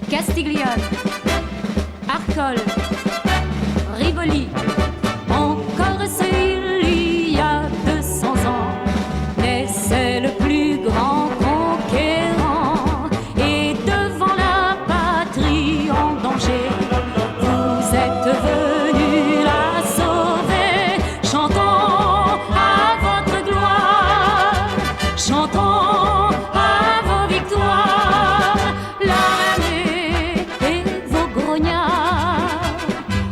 Castiglione, Arcole, Rivoli, encore il y a 200 ans, naissait le plus grand conquérant. Et devant la patrie en danger, vous êtes venus la sauver. Chantons à votre gloire, chantons à vos victoires. L'armée et vos grognards,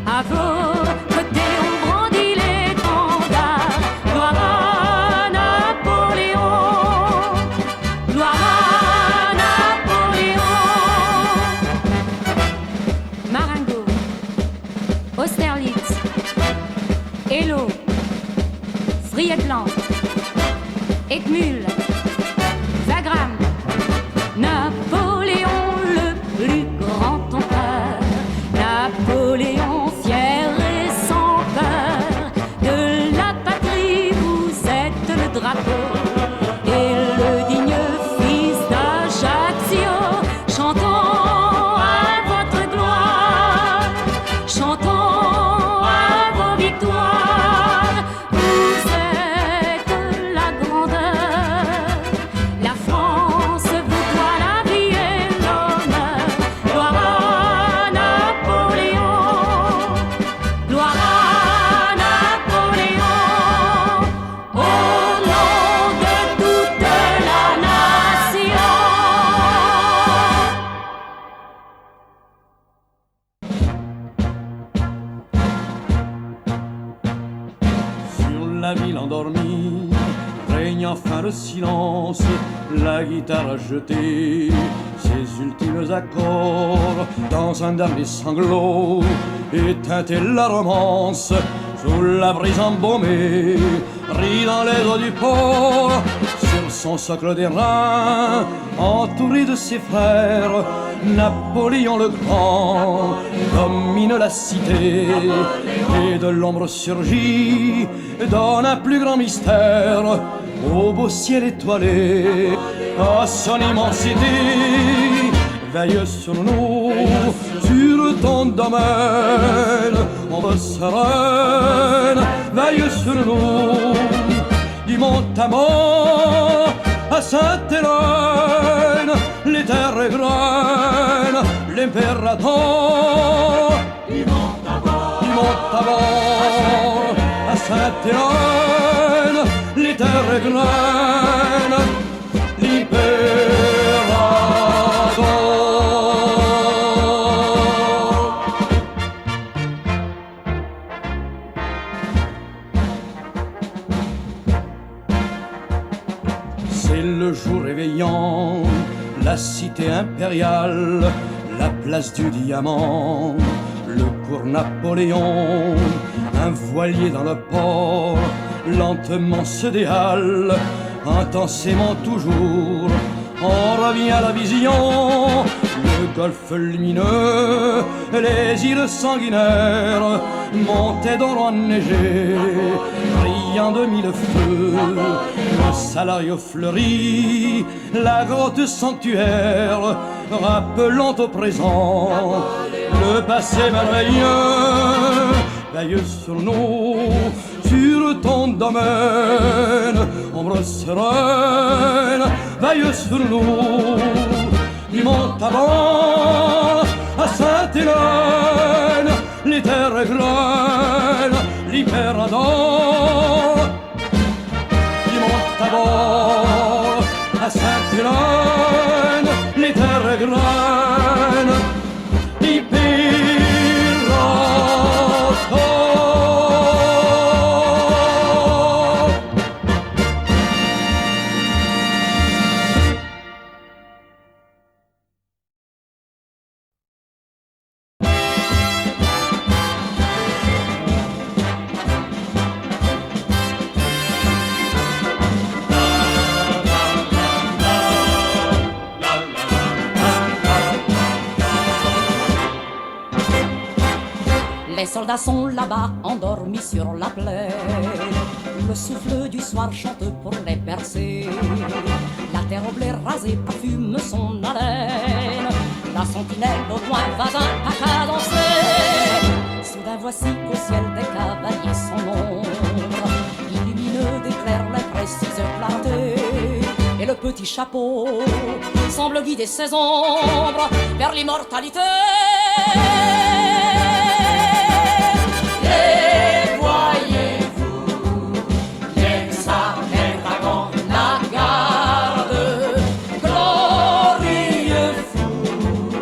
à vos côtés on brandit l'étendard. Gloire à Napoléon, gloire à Napoléon. Marengo, Austerlitz, Eylau, Friedland, Eckmühl, Wagram, Napoléon le plus grand empereur, Napoléon fier et sans peur, de la patrie vous êtes le drapeau et le digne fils d'Ajaccio. Chantons à votre gloire, chantons à vos victoires. Vous êtes la grandeur, la France vous doit la vie et l'honneur. Gloire à Napoléon, gloire à Napoléon, au nom de toute la nation. Sur la ville endormie règne enfin le silence. La guitare a jeté ses ultimes accords dans un dernier sanglot et teinté la romance. Sous la brise embaumée rit dans les eaux du port. Sur son socle d'airain, entouré de ses frères, Napoléon le Grand domine la cité. Et de l'ombre surgit, donne un plus grand mystère au beau ciel étoilé, à son immensité. Veille sur nous, sur ton domaine, ombre sereine, veille sur nous. Du mont Amand à Sainte-Hélène, les terres graines, l'impérator. Du mont Amand à Sainte-Hélène, les terres graines, c'est le jour réveillant, la cité impériale, la place du diamant, le cours Napoléon, un voilier dans le port, lentement se déhale, intensément toujours, on revient à la vision, le golfe lumineux, les îles sanguinaires, montées d'or enneigé, brillant de mille feux, le Salario fleuri, la grotte sanctuaire, rappelant au présent le passé merveilleux. Veille sur nous, sur ton domaine, ombre sereine, veille sur nous. Du mont Amand à Sainte-Hélène, les terres graines, Pérador, il monte à bord à Sainte-Hélène, les terres graines, il Les soldats sont là-bas, endormis sur la plaine. Le souffle du soir chante pour les bercer. La terre au blé rasé parfume son haleine. La sentinelle au loin va à cadencer. Soudain voici au ciel des cavaliers son ombre, illumineux d'éclairs les précises clartés. Et le petit chapeau semble guider ses ombres vers l'immortalité. Et voyez-vous, les tsars, les dragons, la garde, glorieux fous,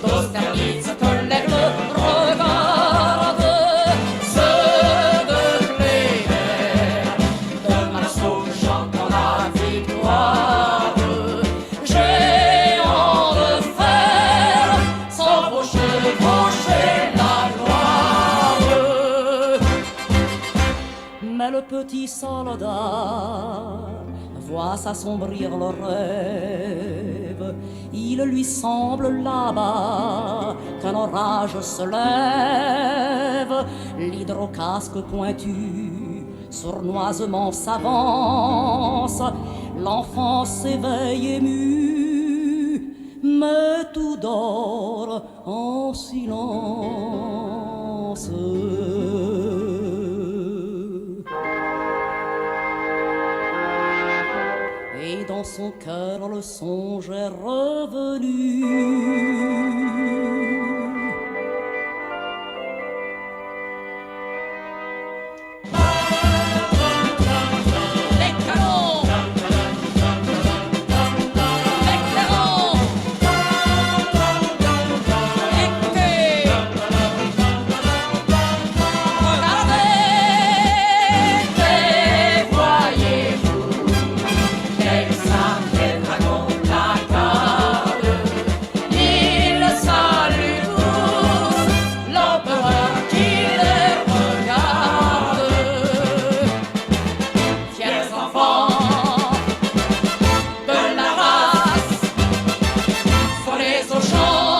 d'Austerlitz que l'aigle regarde, ceux de Kléber, de Marceau chantant la victoire, géants de fer, sans vos chevaucher la gloire. Mais le petit soldat voit s'assombrir le rêve. Il lui semble là-bas qu'un orage se lève. L'hydrocasque pointu sournoisement s'avance. L'enfant s'éveille ému, mais tout dort en silence. Et dans son cœur le songe est revenu. Les canons, les clairons, écoutez, regardez, et voyez-vous, les tsars, les dragons, la garde, ils saluent tous l'empereur qui les regarde. Fiers enfants de la race, follets au champ,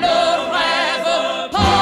le rêve passe.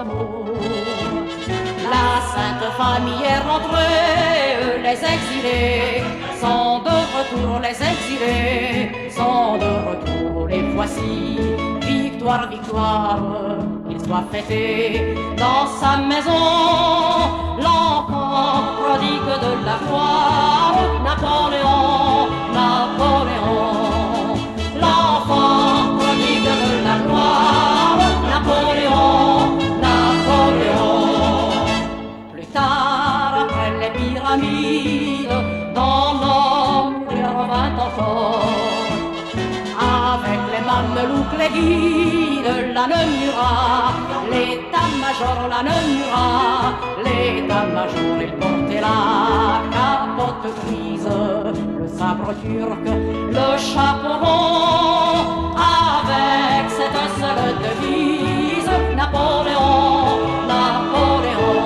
amour. La Sainte Famille est rentrée, les exilés sont de retour, les exilés sont de retour. Les voici, victoire, victoire, qu'il soit fêté dans sa maison. L'enfant prodigue de la gloire, Napoléon, Napoléon. L'enfant prodigue de la gloire, Napoléon, Napoléon. Plus tard, après les pyramides, dans l'homme il revint encore. Avec les mamelouks, les guides, la Nemura, l'état-major, la Nemura, l'état-major, il portait la capote grise, le sabre turc, le chapeau rond, avec cette seule devise, Napoléon, Napoléon,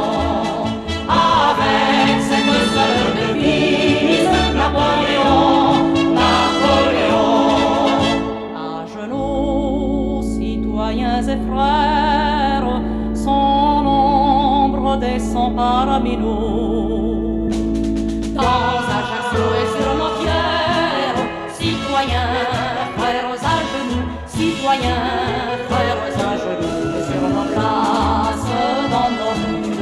avec cette seule devise, Napoléon, Napoléon. À genoux, citoyens et frères, son ombre descend parmi nous. Dans Ajaccio et sur nos pierres, citoyens, frères à genoux, citoyens, frères à genoux, et sur nos places, dans nos rues,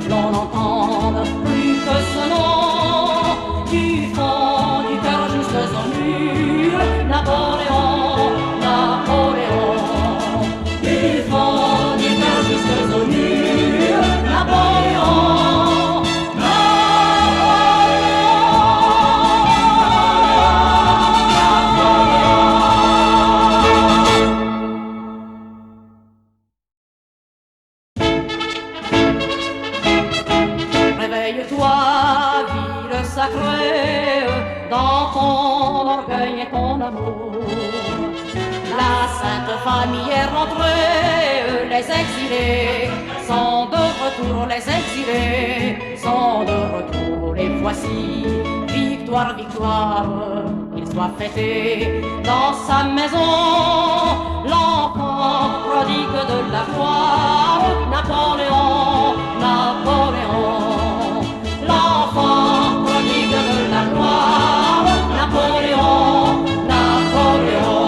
l'on n'entende plus que ce nom, du fond du cœur jusqu'aux murs, Napoléon, Napoléon, du fond du cœur jusqu'aux murs, Napoléon. Réveille-toi, ville sacrée, dans ton orgueil et ton amour. La Sainte Famille est rentrée, les exilés sont de retour, les exilés sont de retour. Les voici, victoire, victoire, qu'il soit fêté dans sa maison. L'enfant prodigue de la gloire, Napoléon, Napoléon. L'enfant prodigue de la gloire, Napoléon, Napoléon.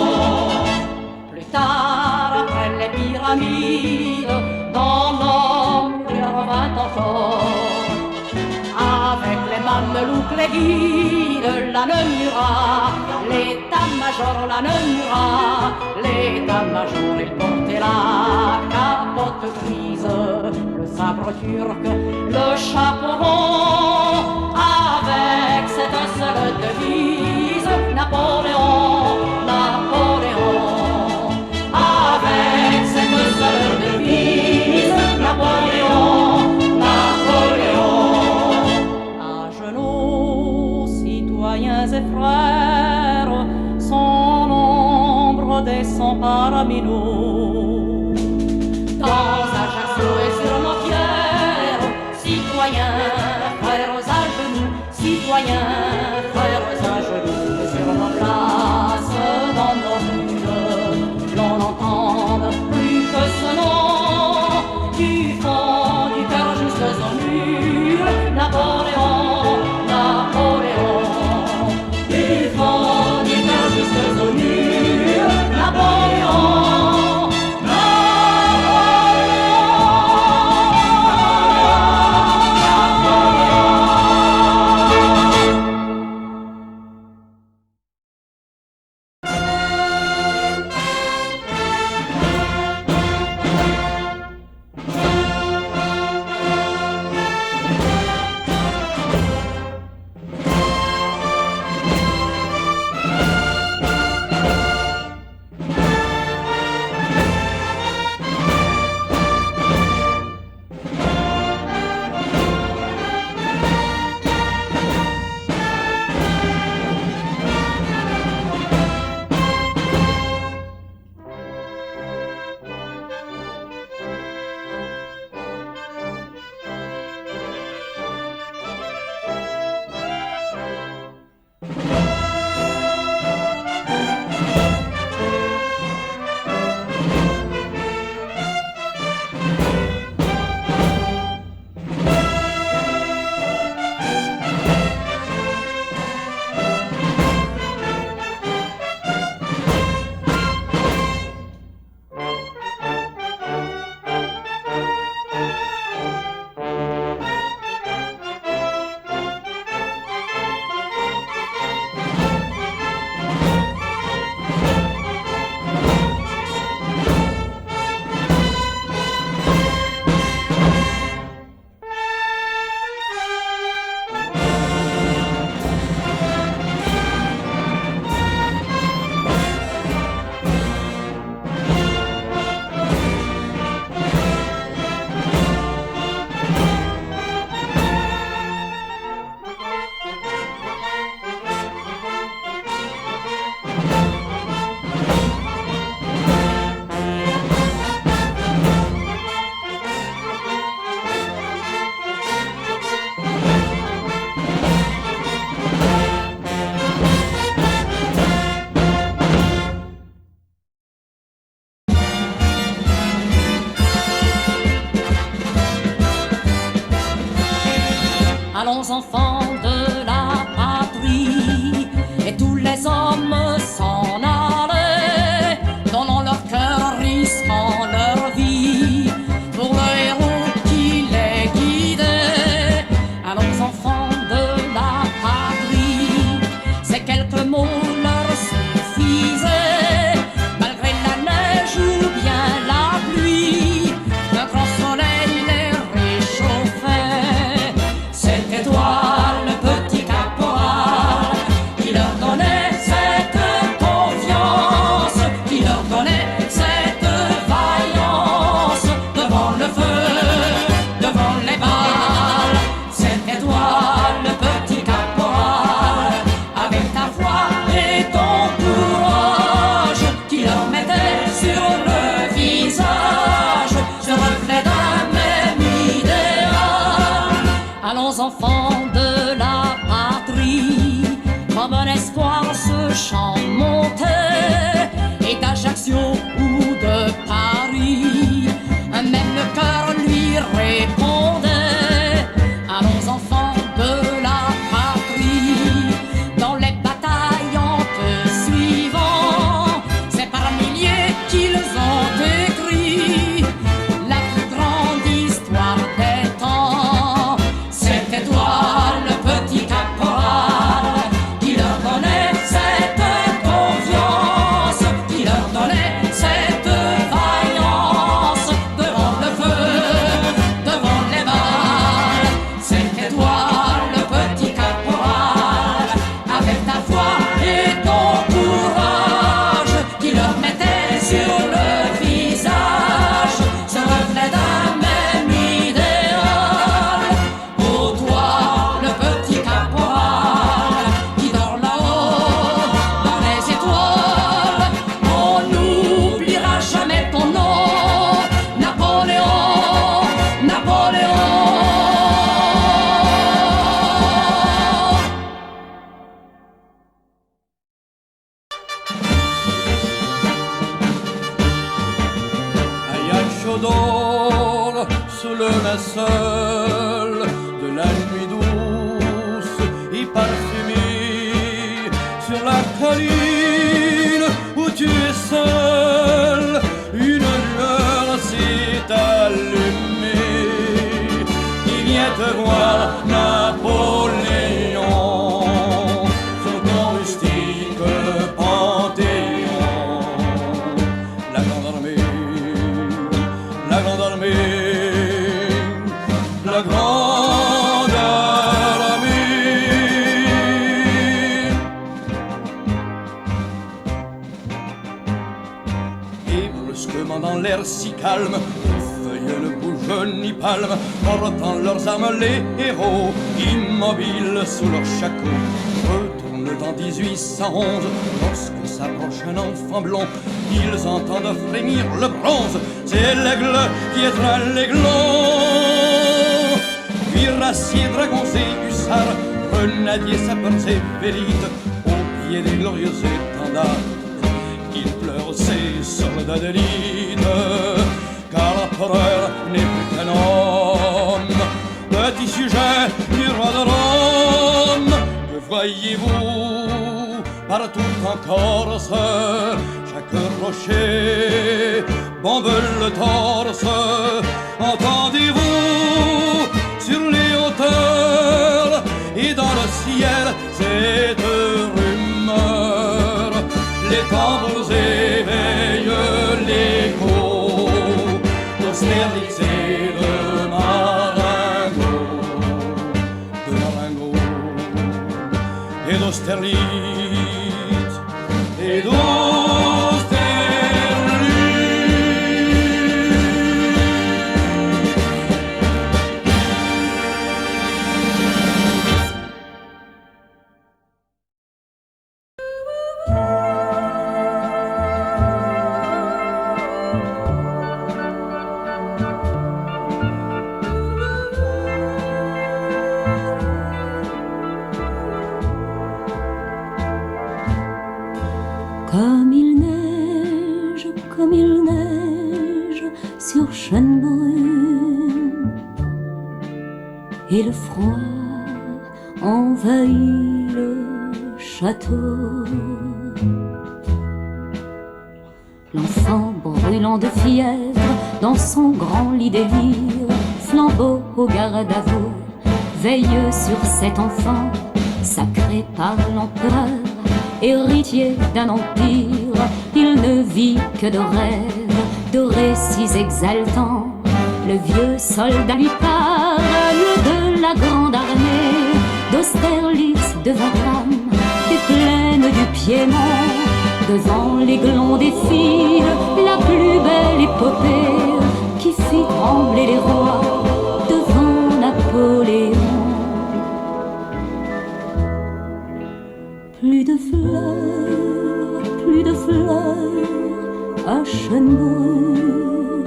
Plus tard, après les pyramides, dans l'homme il revint encore. Avec les mamelouks, les guides, la Nemura, l'état-major, la Nemura, l'état-major, il portait la capote grise, le sabre turc, le chapeau rond, avec cette seule devise, Napoléon, Napoléon, avec cette seule devise, Napoléon, Napoléon. À genoux, citoyens et frères, son ombre descend parmi nous. Dans Ajaccio et sur nos pierres, citoyens, frères à genoux, citoyens, frères à genoux, et sur nos places, dans nos rues, l'on n'entende plus que ce nom, du fond du cœur jusqu'aux murs, Napoléon, Napoléon, du fond du cœur jusqu'aux murs, Napoléon, Napoléon. linceul de la nuit douce et parfumée sur la colline où tu es seul. Une lueur s'est allumée qui vient te voir, Napoléon, sur ton rustique panthéon. La grande armée, la grande armée, la grande armée. Et brusquement dans l'air si calme, ni feuille ne bouge ni palme, portant leurs armes les héros, immobiles sous leur shako, retournent en 1811. Lorsque s'approche un enfant blond, ils entendent frémir le bronze. C'est l'aigle qui étreint l'aiglon. Cuirassiers, dragons et hussards, grenadiers, sapeurs et vélites, au pied des glorieux étendards, ils pleurent ces soldats d'élite, car l'empereur n'est plus qu'un homme. Petit sujet du roi de Rome, que voyez-vous partout en Corse? Chaque rocher bombe le torse. Entendez-vous sur les hauteurs et dans le ciel cette rumeur? Les tambours éveillent l'écho d'Austerlitz et de Marengo, et d'Austerlitz et d'Austerlitz. Comme il neige sur Schönbrunn, et le froid envahit le château. L'enfant brûlant de fièvre dans son grand lit délire, flambeau au garde à vous, veille sur cet enfant sacré par l'empereur, héritier d'un empire. Il ne vit que de rêves, de récits exaltants. Le vieux soldat lui parle de la grande armée, d'Austerlitz, de Wagram, des plaines du Piémont. Devant l'aiglon défile la plus belle épopée qui fit trembler les rois devant Napoléon. Plus de fleurs à Schönbrunn,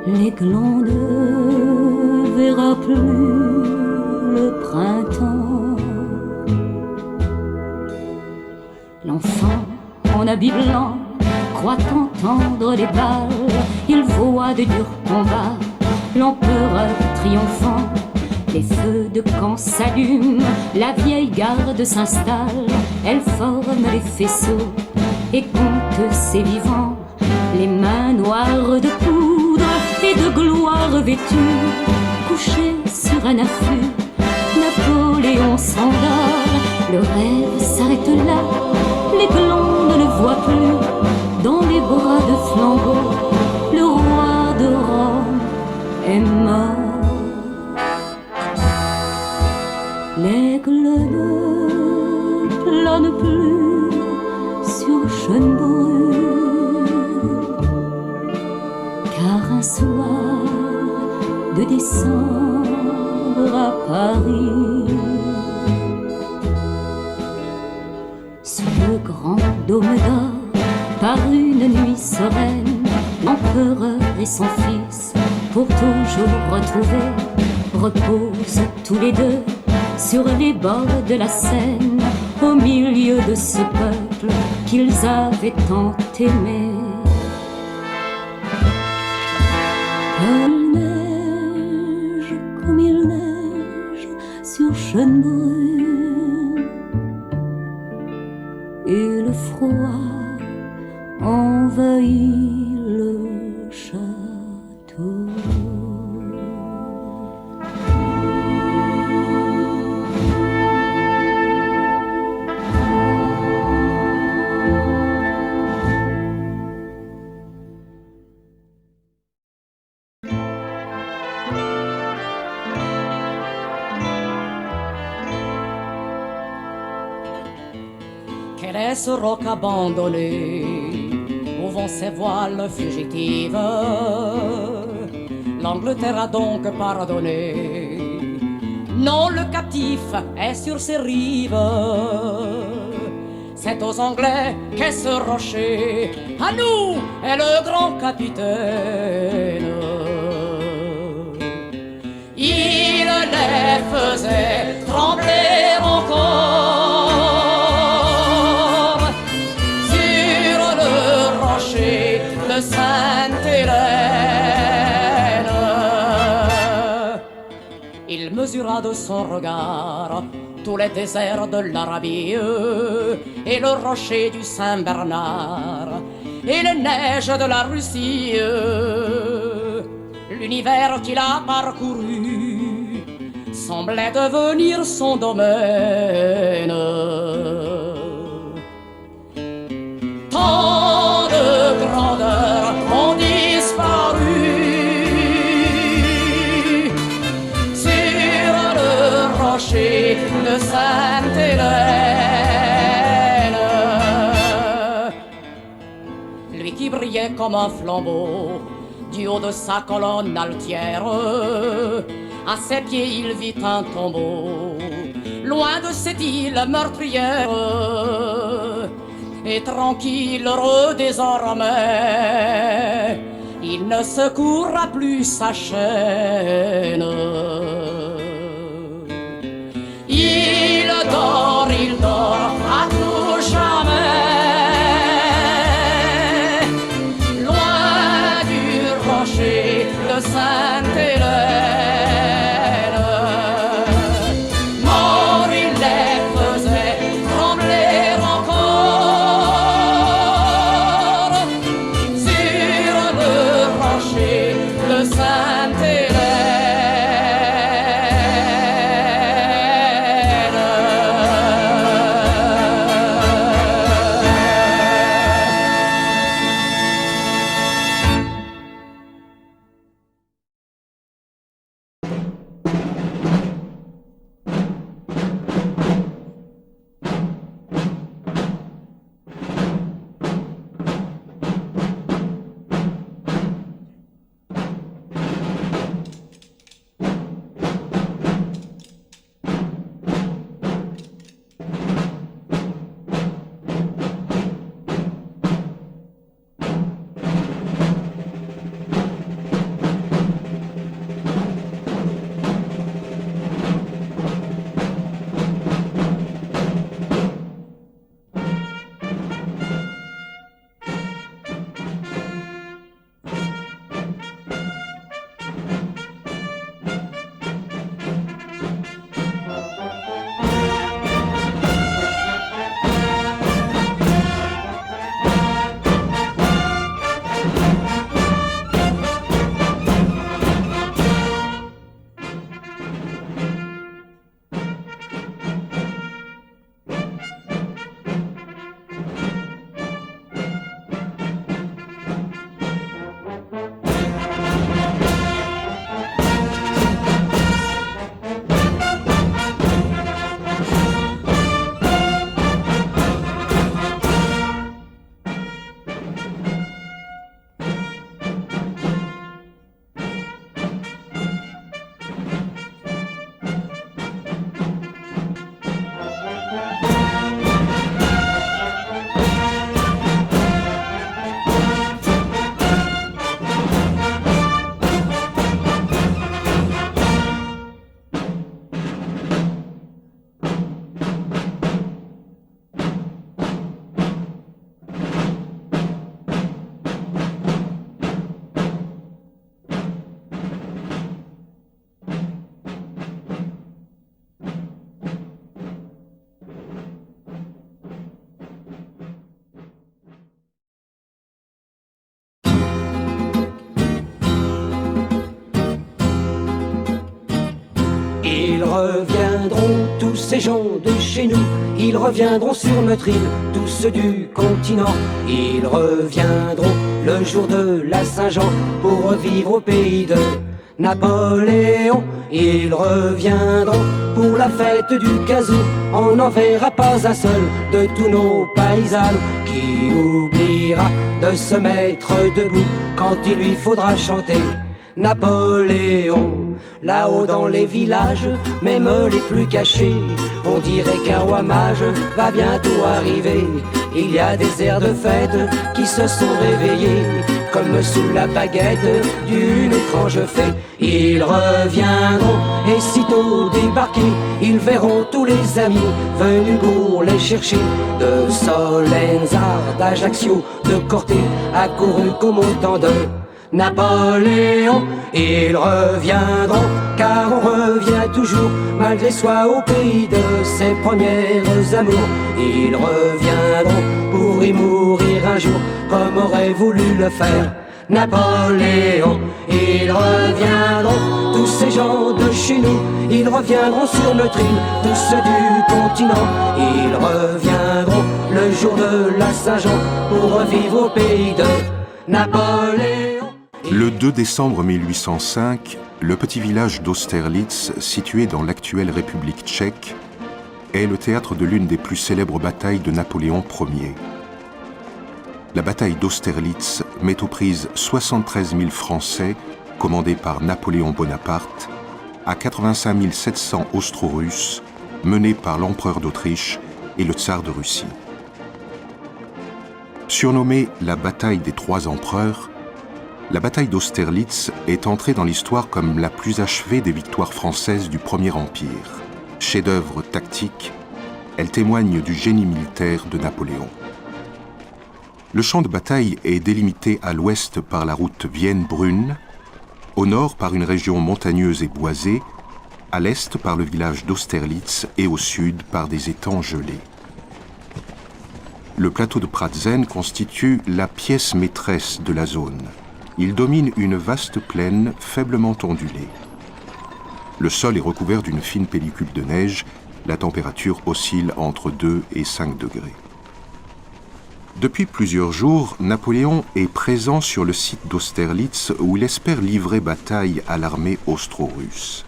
l'aiglon ne verra plus le printemps. L'enfant en habit blanc croit entendre les balles, il voit de durs combats, l'empereur triomphant. Les feux de camp s'allument, la vieille garde s'installe, elle forme les faisceaux et compte ses vivants. Les mains noires de poudre et de gloire vêtues, couchées sur un affût, Napoléon s'endort. Le rêve s'arrête là, l'aiglon ne le voit plus. Dans les bras de flambeau, le roi de Rome est mort. L'aigle ne plane plus sur Schönbrunn, car un soir de décembre à Paris, sous le grand dôme d'or, par une nuit sereine, l'empereur et son fils, pour toujours retrouvés, reposent tous les deux sur les bords de la Seine, au milieu de ce peuple qu'ils avaient tant aimé. Comme chaîne brune et le froid envahit le château. Quel est ce roc abandonné où vont ces voiles fugitives? L'Angleterre a donc pardonné. Non, le captif est sur ses rives. C'est aux Anglais qu'est ce rocher. À nous est le grand capitaine. Il les faisait trembler encore sur le rocher de Sainte-Hélène. Il mesura de son regard tous les déserts de l'Arabie et le rocher du Saint-Bernard et les neiges de la Russie. L'univers qu'il a parcouru semblait devenir son domaine. Tant de grandeurs ont disparu sur le rocher de Sainte-Hélène. Lui qui brillait comme un flambeau du haut de sa colonne altière, à ses pieds il vit un tombeau, loin de cette île meurtrière. Et tranquille, heureux désormais, il ne secourra plus sa chaîne. Il dort à tout jamais, de Sainte-Hélène. Mort, il les faisait trembler encore sur le rocher de Sainte-Hélène. reviendront, tous ces gens de chez nous. Ils reviendront sur notre île, tous ceux du continent. Ils reviendront le jour de la Saint-Jean pour revivre au pays de Napoléon. Ils reviendront pour la fête du Kazoo. On n'en verra pas un seul de tous nos paysannes qui oubliera de se mettre debout quand il lui faudra chanter Napoléon. Là-haut dans les villages, même les plus cachés, on dirait qu'un roi mage va bientôt arriver. Il y a des airs de fête qui se sont réveillés comme sous la baguette d'une étrange fée. Ils reviendront et sitôt débarqués, ils verront tous les amis venus pour les chercher. De Solenzar, d'Ajaccio, de Corté, accourus comme autant de Napoléon. Ils reviendront car on revient toujours malgré soi au pays de ses premières amours. Ils reviendront pour y mourir un jour comme aurait voulu le faire Napoléon. Ils reviendront, tous ces gens de chez nous. Ils reviendront sur notre île, tous ceux du continent. Ils reviendront le jour de la Saint-Jean pour revivre au pays de Napoléon. Le 2 décembre 1805, le petit village d'Austerlitz, situé dans l'actuelle République tchèque, est le théâtre de l'une des plus célèbres batailles de Napoléon Ier. La bataille d'Austerlitz met aux prises 73 000 Français, commandés par Napoléon Bonaparte, à 85 700 Austro-Russes, menés par l'empereur d'Autriche et le tsar de Russie. Surnommée la bataille des trois empereurs, la bataille d'Austerlitz est entrée dans l'histoire comme la plus achevée des victoires françaises du Premier Empire. Chef-d'œuvre tactique, elle témoigne du génie militaire de Napoléon. Le champ de bataille est délimité à l'ouest par la route Vienne-Brunn, au nord par une région montagneuse et boisée, à l'est par le village d'Austerlitz et au sud par des étangs gelés. Le plateau de Pratzen constitue la pièce maîtresse de la zone. Il domine une vaste plaine faiblement ondulée. Le sol est recouvert d'une fine pellicule de neige. La température oscille entre 2 et 5 degrés. Depuis plusieurs jours, Napoléon est présent sur le site d'Austerlitz où il espère livrer bataille à l'armée austro-russe.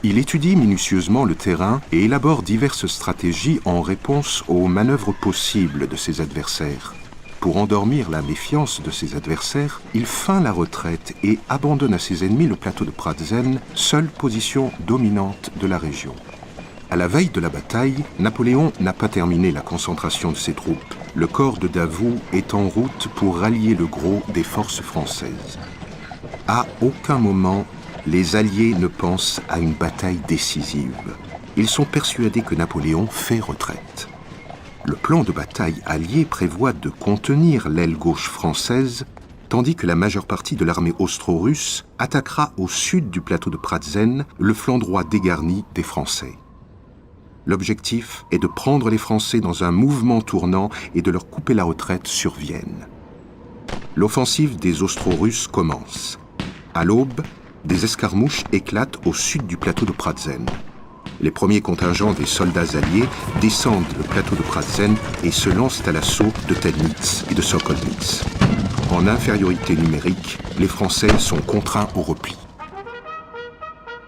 Il étudie minutieusement le terrain et élabore diverses stratégies en réponse aux manœuvres possibles de ses adversaires. Pour endormir la méfiance de ses adversaires, il feint la retraite et abandonne à ses ennemis le plateau de Pratzen, seule position dominante de la région. À la veille de la bataille, Napoléon n'a pas terminé la concentration de ses troupes. Le corps de Davout est en route pour rallier le gros des forces françaises. À aucun moment, les Alliés ne pensent à une bataille décisive. Ils sont persuadés que Napoléon fait retraite. Le plan de bataille allié prévoit de contenir l'aile gauche française, tandis que la majeure partie de l'armée austro-russe attaquera au sud du plateau de Pratzen le flanc droit dégarni des Français. L'objectif est de prendre les Français dans un mouvement tournant et de leur couper la retraite sur Vienne. L'offensive des Austro-Russes commence. À l'aube, des escarmouches éclatent au sud du plateau de Pratzen. Les premiers contingents des soldats alliés descendent le plateau de Pratzen et se lancent à l'assaut de Telnitz et de Sokolnitz. En infériorité numérique, les Français sont contraints au repli.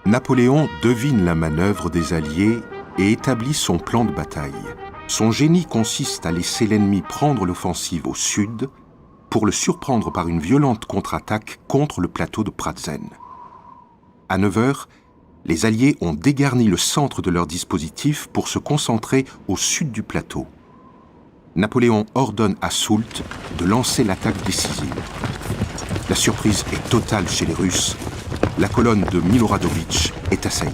Napoléon devine la manœuvre des Alliés et établit son plan de bataille. Son génie consiste à laisser l'ennemi prendre l'offensive au sud pour le surprendre par une violente contre-attaque contre le plateau de Pratzen. À 9 heures, les Alliés ont dégarni le centre de leur dispositif pour se concentrer au sud du plateau. Napoléon ordonne à Soult de lancer l'attaque décisive. La surprise est totale chez les Russes. La colonne de Miloradovitch est assaillie.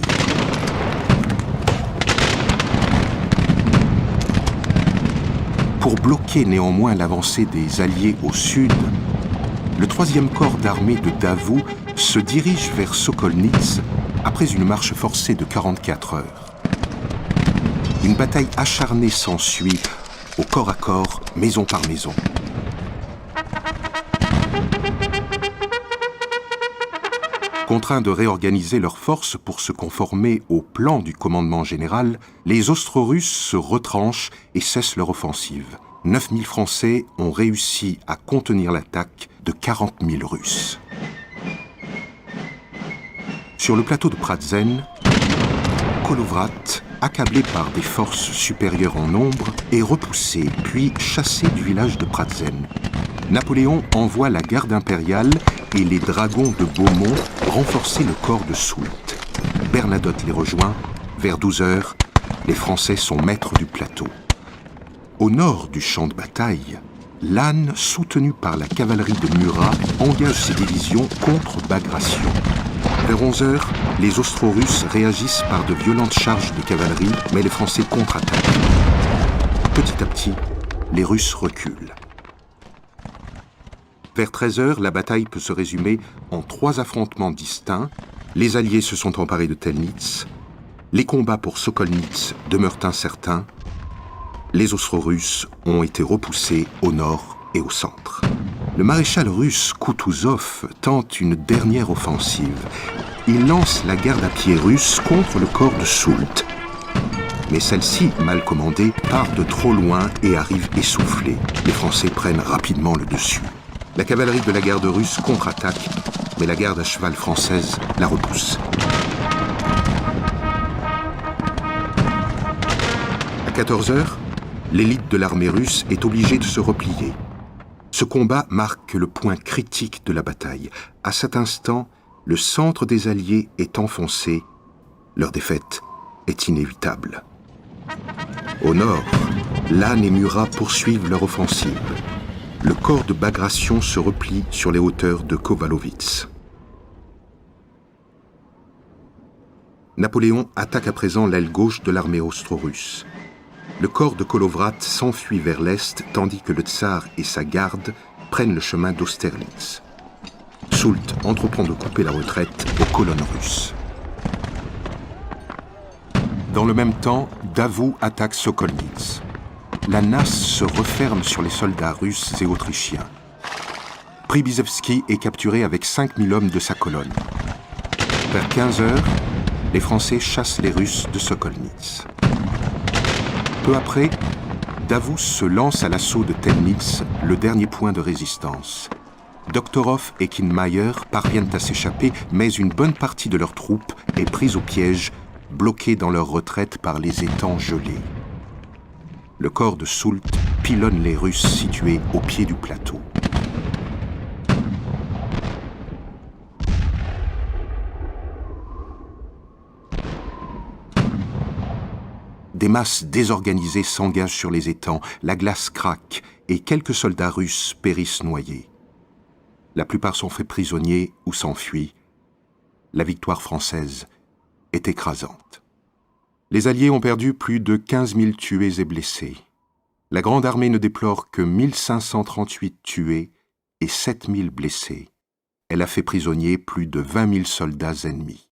Pour bloquer néanmoins l'avancée des Alliés au sud, le 3e corps d'armée de Davout se dirige vers Sokolnitz après une marche forcée de 44 heures. Une bataille acharnée s'ensuit, au corps à corps, maison par maison. Contraints de réorganiser leurs forces pour se conformer au plan du commandement général, les Austro-Russes se retranchent et cessent leur offensive. 9000 Français ont réussi à contenir l'attaque de 40 000 Russes. Sur le plateau de Pratzen, Kolovrat, accablé par des forces supérieures en nombre, est repoussé puis chassé du village de Pratzen. Napoléon envoie la garde impériale et les dragons de Beaumont renforcer le corps de Soult. Bernadotte les rejoint. Vers 12 heures, les Français sont maîtres du plateau. Au nord du champ de bataille, Lannes, soutenu par la cavalerie de Murat, engage ses divisions contre Bagration. Vers 11 heures, les Austro-Russes réagissent par de violentes charges de cavalerie, mais les Français contre-attaquent. Petit à petit, les Russes reculent. Vers 13 heures, la bataille peut se résumer en 3 affrontements distincts. Les Alliés se sont emparés de Telnitz. Les combats pour Sokolnitz demeurent incertains. Les Austro-Russes ont été repoussés au nord et au centre. Le maréchal russe Koutouzov tente une dernière offensive. Il lance la garde à pied russe contre le corps de Soult. Mais celle-ci, mal commandée, part de trop loin et arrive essoufflée. Les Français prennent rapidement le dessus. La cavalerie de la garde russe contre-attaque, mais la garde à cheval française la repousse. À 14 heures, l'élite de l'armée russe est obligée de se replier. Ce combat marque le point critique de la bataille. À cet instant, le centre des Alliés est enfoncé. Leur défaite est inévitable. Au nord, Lannes et Murat poursuivent leur offensive. Le corps de Bagration se replie sur les hauteurs de Kovalovitz. Napoléon attaque à présent l'aile gauche de l'armée austro-russe. Le corps de Kolovrat s'enfuit vers l'est, tandis que le tsar et sa garde prennent le chemin d'Austerlitz. Soult entreprend de couper la retraite aux colonnes russes. Dans le même temps, Davout attaque Sokolnitz. La nasse se referme sur les soldats russes et autrichiens. Przybylski est capturé avec 5000 hommes de sa colonne. Vers 15 heures, les Français chassent les Russes de Sokolnitz. Peu après, Davout se lance à l'assaut de Telnitz, le dernier point de résistance. Doktorov et Kienmayer parviennent à s'échapper, mais une bonne partie de leurs troupes est prise au piège, bloquée dans leur retraite par les étangs gelés. Le corps de Soult pilonne les Russes situés au pied du plateau. Des masses désorganisées s'engagent sur les étangs, la glace craque et quelques soldats russes périssent noyés. La plupart sont faits prisonniers ou s'enfuient. La victoire française est écrasante. Les Alliés ont perdu plus de 15 000 tués et blessés. La Grande Armée ne déplore que 1538 tués et 7 000 blessés. Elle a fait prisonniers plus de 20 000 soldats ennemis.